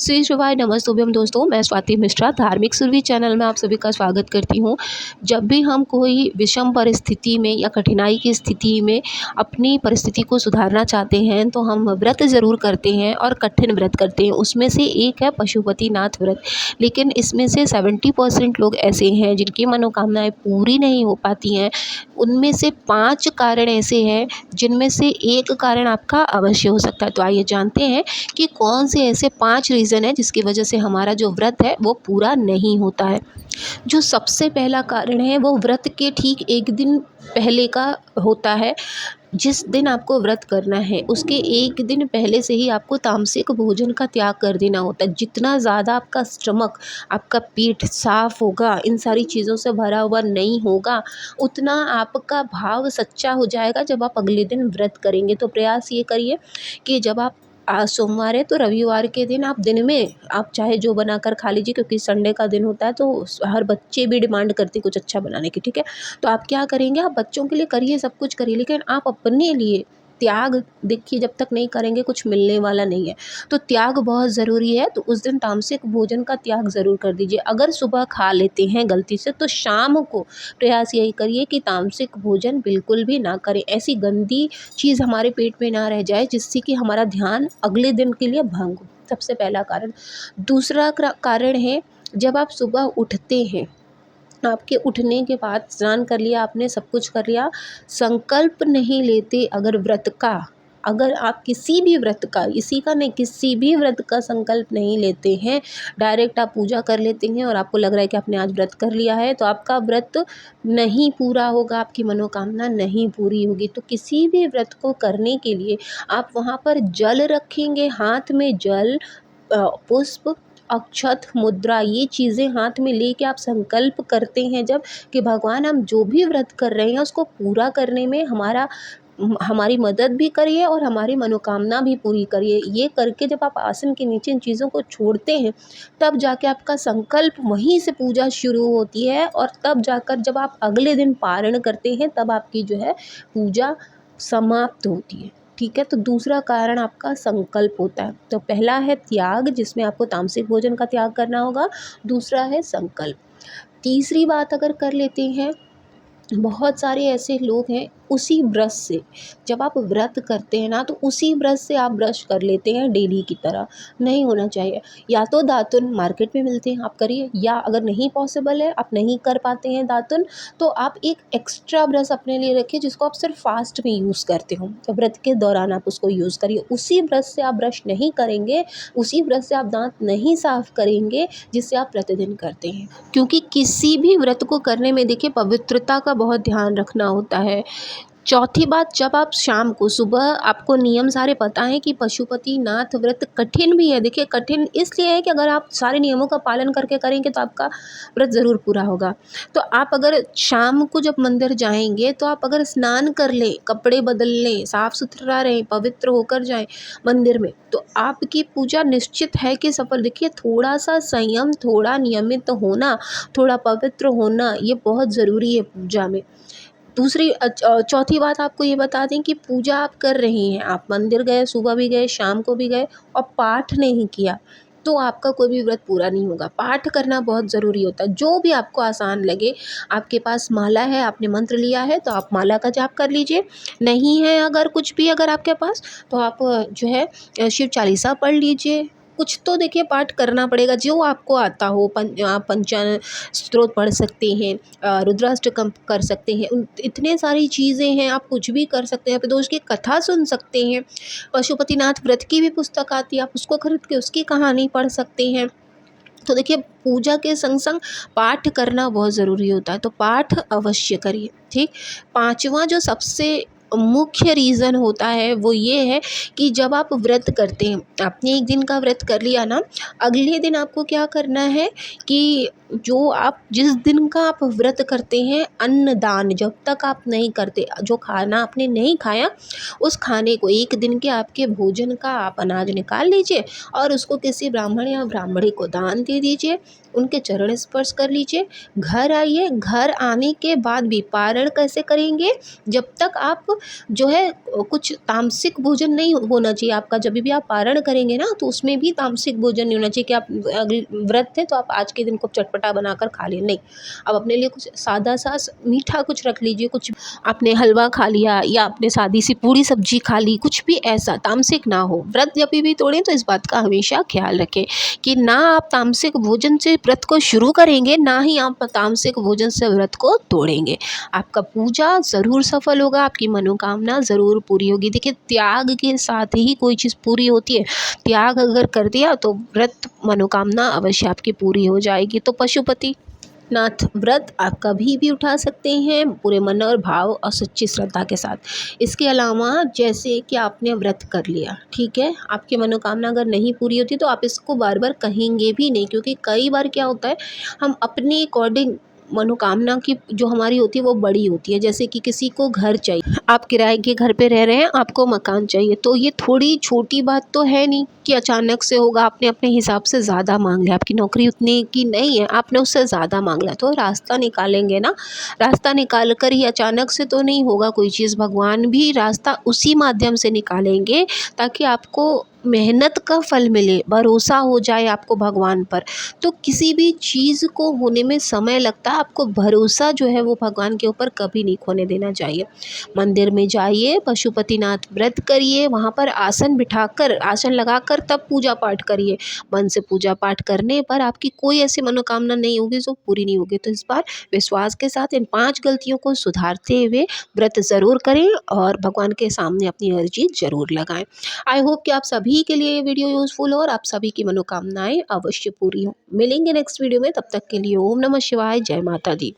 श्री शिवाय नमस्तुभ्यम दोस्तों, मैं स्वाति मिश्रा धार्मिक सुरभि चैनल में आप सभी का स्वागत करती हूँ। जब भी हम कोई विषम परिस्थिति में या कठिनाई की स्थिति में अपनी परिस्थिति को सुधारना चाहते हैं तो हम व्रत ज़रूर करते हैं और कठिन व्रत करते हैं। उसमें से एक है पशुपतिनाथ व्रत। लेकिन इसमें से 70% लोग ऐसे हैं जिनकी मनोकामनाएं पूरी नहीं हो पाती हैं। उनमें से 5 कारण ऐसे हैं जिनमें से एक कारण आपका अवश्य हो सकता है। तो आइए जानते हैं कि कौन से ऐसे 5 रीज़न है जिसकी वजह से हमारा जो व्रत है वो पूरा नहीं होता है। जो सबसे पहला कारण है वो व्रत के ठीक 1 दिन पहले का होता है। जिस दिन आपको व्रत करना है उसके 1 दिन पहले से ही आपको तामसिक भोजन का त्याग कर देना होता है। जितना ज़्यादा आपका स्टमक, आपका पेट साफ़ होगा, इन सारी चीज़ों से भरा हुआ नहीं होगा, उतना आपका भाव सच्चा हो जाएगा जब आप अगले दिन व्रत करेंगे। तो प्रयास ये करिए कि जब आप आज सोमवार है तो रविवार के दिन आप दिन में आप चाहे जो बनाकर खा लीजिए, क्योंकि संडे का दिन होता है तो हर बच्चे भी डिमांड करते हैं कुछ अच्छा बनाने की, ठीक है। तो आप क्या करेंगे, आप बच्चों के लिए करिए, सब कुछ करिए, लेकिन आप अपने लिए त्याग देखिए, जब तक नहीं करेंगे कुछ मिलने वाला नहीं है। तो त्याग बहुत ज़रूरी है। तो उस दिन तामसिक भोजन का त्याग ज़रूर कर दीजिए। अगर सुबह खा लेते हैं गलती से तो शाम को प्रयास यही करिए कि तामसिक भोजन बिल्कुल भी ना करें। ऐसी गंदी चीज़ हमारे पेट में ना रह जाए जिससे कि हमारा ध्यान अगले दिन के लिए भंग हो। सबसे पहला कारण। दूसरा कारण है, जब आप सुबह उठते हैं, आपके उठने के बाद स्नान कर लिया आपने, सब कुछ कर लिया, संकल्प नहीं लेते अगर व्रत का, अगर आप किसी भी व्रत का, इसी का नहीं, किसी भी व्रत का संकल्प नहीं लेते हैं, डायरेक्ट आप पूजा कर लेते हैं और आपको लग रहा है कि आपने आज व्रत कर लिया है, तो आपका व्रत नहीं पूरा होगा, आपकी मनोकामना नहीं पूरी होगी। तो किसी भी व्रत को करने के लिए आप वहाँ पर जल रखेंगे, हाथ में जल, पुष्प, अक्षत, मुद्रा, ये चीज़ें हाथ में लेके आप संकल्प करते हैं जब, कि भगवान हम जो भी व्रत कर रहे हैं उसको पूरा करने में हमारी मदद भी करिए और हमारी मनोकामना भी पूरी करिए। ये करके जब आप आसन के नीचे इन चीज़ों को छोड़ते हैं तब जाके आपका संकल्प, वहीं से पूजा शुरू होती है और तब जाकर जब आप अगले दिन पारण करते हैं तब आपकी जो है पूजा समाप्त होती है, ठीक है। तो दूसरा कारण आपका संकल्प होता है। तो पहला है त्याग, जिसमें आपको तामसिक भोजन का त्याग करना होगा। दूसरा है संकल्प। तीसरी बात अगर कर लेते हैं, बहुत सारे ऐसे लोग हैं उसी ब्रश से, जब आप व्रत करते हैं ना तो उसी ब्रश से आप ब्रश कर लेते हैं डेली की तरह। नहीं होना चाहिए। या तो दातुन मार्केट में मिलते हैं, आप करिए, या अगर नहीं पॉसिबल है, आप नहीं कर पाते हैं दातुन, तो आप एक एक्स्ट्रा ब्रश अपने लिए रखिए जिसको आप सिर्फ फास्ट में यूज़ करते हो, तो व्रत के दौरान आप उसको यूज़ करिए। उसी ब्रश से आप ब्रश नहीं करेंगे, उसी ब्रश से आप दांत नहीं साफ़ करेंगे जिससे आप प्रतिदिन करते हैं। क्योंकि किसी भी व्रत को करने में देखिए पवित्रता का बहुत ध्यान रखना होता है। चौथी बात, जब आप शाम को, सुबह आपको नियम सारे पता है कि पशुपतिनाथ व्रत कठिन भी है। देखिए कठिन इसलिए है कि अगर आप सारे नियमों का पालन करके करेंगे तो आपका व्रत ज़रूर पूरा होगा। तो आप अगर शाम को जब मंदिर जाएंगे तो आप अगर स्नान कर लें, कपड़े बदल लें, साफ़ सुथरा रहें, पवित्र होकर जाएं मंदिर में, तो आपकी पूजा निश्चित है कि सफल। देखिए थोड़ा सा संयम, थोड़ा नियमित होना, थोड़ा पवित्र होना, ये बहुत ज़रूरी है पूजा में। चौथी बात आपको ये बता दें कि पूजा आप कर रहे हैं, आप मंदिर गए, सुबह भी गए, शाम को भी गए और पाठ नहीं किया तो आपका कोई भी व्रत पूरा नहीं होगा। पाठ करना बहुत ज़रूरी होता है, जो भी आपको आसान लगे। आपके पास माला है, आपने मंत्र लिया है तो आप माला का जाप कर लीजिए। नहीं है अगर कुछ भी अगर आपके पास, तो आप जो है शिव चालीसा पढ़ लीजिए। कुछ तो देखिए पाठ करना पड़ेगा जो आपको आता हो। आप पंचांग स्तोत्र पढ़ सकते हैं, रुद्राष्टकम कर सकते हैं, इतने सारी चीज़ें हैं, आप कुछ भी कर सकते हैं। प्रदोष की कथा सुन सकते हैं, पशुपतिनाथ व्रत की भी पुस्तक आती है, आप उसको खरीद के उसकी कहानी पढ़ सकते हैं। तो देखिए पूजा के संग संग पाठ करना बहुत ज़रूरी होता है, तो पाठ अवश्य करिए, ठीक। पांचवा जो सबसे मुख्य रीज़न होता है वो ये है कि जब आप व्रत करते हैं, आपने 1 दिन का व्रत कर लिया ना, अगले दिन आपको क्या करना है कि जो आप जिस दिन का आप व्रत करते हैं, अन्नदान जब तक आप नहीं करते, जो खाना आपने नहीं खाया उस खाने को, 1 दिन के आपके भोजन का आप अनाज निकाल लीजिए और उसको किसी ब्राह्मण या ब्राह्मणी को दान दे दीजिए, उनके चरण स्पर्श कर लीजिए। घर आइए, घर आने के बाद भी पारण कैसे करेंगे, जब तक आप जो है कुछ तामसिक भोजन नहीं होना चाहिए आपका। जब भी आप पारण करेंगे ना तो उसमें भी तामसिक भोजन नहीं होना चाहिए कि आप व्रत थे तो आप आज के दिन को चटपटा बनाकर खा लें, नहीं। आप अपने लिए कुछ सादा सा मीठा कुछ रख लीजिए, कुछ आपने हलवा खा लिया या आपने सादी सी पूरी सब्जी खा ली, कुछ भी ऐसा तामसिक ना हो। व्रत जब भी तोड़ें तो इस बात का हमेशा ख्याल रखें कि ना आप तामसिक भोजन से व्रत को शुरू करेंगे, ना ही आप तामसिक भोजन से व्रत को तोड़ेंगे। आपका पूजा ज़रूर सफल होगा, आपकी मनोकामना ज़रूर पूरी होगी। देखिए, त्याग के साथ ही कोई चीज़ पूरी होती है। त्याग अगर कर दिया तो व्रत मनोकामना अवश्य आपकी पूरी हो जाएगी। तो पशुपति नाथ व्रत आप कभी भी उठा सकते हैं पूरे मन और भाव और सच्ची श्रद्धा के साथ। इसके अलावा जैसे कि आपने व्रत कर लिया, ठीक है, आपकी मनोकामना अगर नहीं पूरी होती तो आप इसको बार बार कहेंगे भी नहीं, क्योंकि कई बार क्या होता है, हम अपने अकॉर्डिंग मनोकामना की जो हमारी होती है वो बड़ी होती है। जैसे कि किसी को घर चाहिए, आप किराए के घर पे रह रहे हैं, आपको मकान चाहिए, तो ये थोड़ी छोटी बात तो है नहीं कि अचानक से होगा। आपने अपने हिसाब से ज़्यादा मांग लिया, आपकी नौकरी उतनी की नहीं है, आपने उससे ज़्यादा मांग लिया, तो रास्ता निकालेंगे ना। रास्ता निकाल कर ही अचानक से तो नहीं होगा कोई चीज़। भगवान भी रास्ता उसी माध्यम से निकालेंगे ताकि आपको मेहनत का फल मिले, भरोसा हो जाए आपको भगवान पर। तो किसी भी चीज़ को होने में समय लगता है, आपको भरोसा जो है वो भगवान के ऊपर कभी नहीं खोने देना चाहिए। मंदिर में जाइए, पशुपतिनाथ व्रत करिए, वहाँ पर आसन बिठाकर, आसन लगाकर तब पूजा पाठ करिए। मन से पूजा पाठ करने पर आपकी कोई ऐसी मनोकामना नहीं होगी जो पूरी नहीं होगी। तो इस बार विश्वास के साथ इन 5 गलतियों को सुधारते हुए व्रत ज़रूर करें और भगवान के सामने अपनी अर्जी ज़रूर लगाएं। आई होप कि आप सभी के लिए ये वीडियो यूज़फुल हो और आप सभी की मनोकामनाएं अवश्य पूरी हो। मिलेंगे नेक्स्ट वीडियो में, तब तक के लिए ओम नमः शिवाय, जय माता दी।